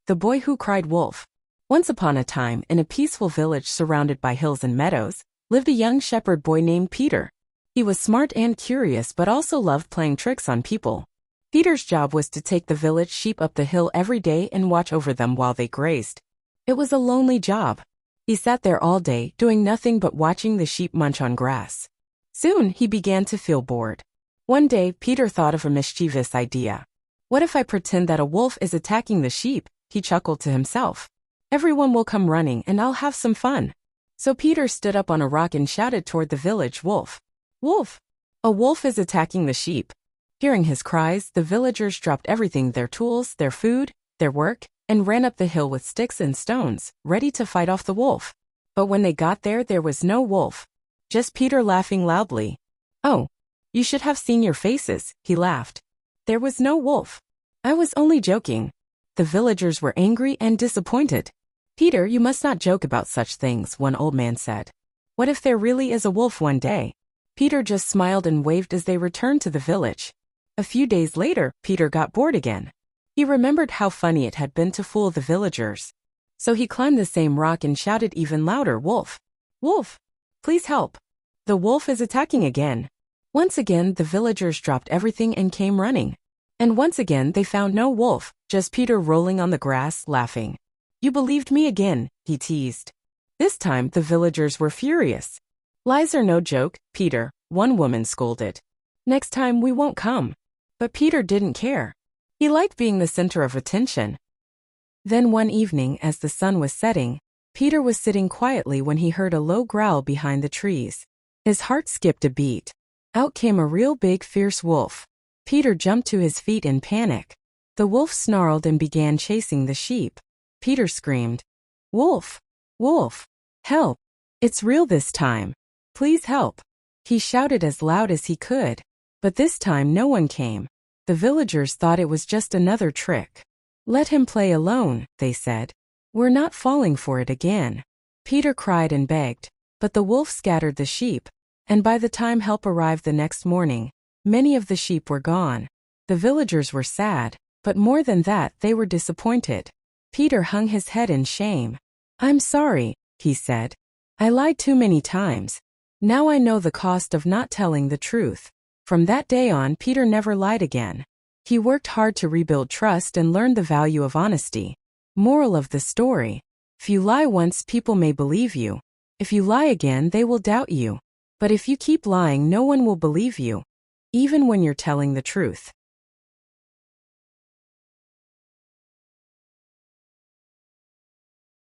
The Boy Who Cried Wolf. Once upon a time, in a peaceful village surrounded by hills and meadows, lived a young shepherd boy named Peter. He was smart and curious but also loved playing tricks on people. Peter's job was to take the village sheep up the hill every day and watch over them while they grazed. It was a lonely job. He sat there all day, doing nothing but watching the sheep munch on grass. Soon, he began to feel bored. One day, Peter thought of a mischievous idea. What if I pretend that a wolf is attacking the sheep? He chuckled to himself. Everyone will come running and I'll have some fun. So Peter stood up on a rock and shouted toward the village wolf. Wolf! A wolf is attacking the sheep. Hearing his cries, the villagers dropped everything, their tools, their food, their work, and ran up the hill with sticks and stones, ready to fight off the wolf. But when they got there was no wolf. Just Peter laughing loudly. Oh, you should have seen your faces, he laughed. There was no wolf. I was only joking. The villagers were angry and disappointed. Peter, you must not joke about such things, one old man said. What if there really is a wolf one day? Peter just smiled and waved as they returned to the village. A few days later, Peter got bored again. He remembered how funny it had been to fool the villagers. So he climbed the same rock and shouted even louder, Wolf! Wolf! Please help! The wolf is attacking again. Once again, the villagers dropped everything and came running. And once again, they found no wolf, just Peter rolling on the grass, laughing. You believed me again, he teased. This time, the villagers were furious. Lies are no joke, Peter, one woman scolded. Next time we won't come. But Peter didn't care. He liked being the center of attention. Then one evening, as the sun was setting, Peter was sitting quietly when he heard a low growl behind the trees. His heart skipped a beat. Out came a real big, fierce wolf. Peter jumped to his feet in panic. The wolf snarled and began chasing the sheep. Peter screamed, Wolf! Wolf! Help! It's real this time. Please help! He shouted as loud as he could. But this time no one came. The villagers thought it was just another trick. Let him play alone, they said. We're not falling for it again. Peter cried and begged, but the wolf scattered the sheep, and by the time help arrived the next morning, many of the sheep were gone. The villagers were sad, but more than that, they were disappointed. Peter hung his head in shame. I'm sorry, he said. I lied too many times. Now I know the cost of not telling the truth. From that day on, Peter never lied again. He worked hard to rebuild trust and learned the value of honesty. Moral of the story: if you lie once, people may believe you. If you lie again, they will doubt you. But if you keep lying, no one will believe you, even when you're telling the truth.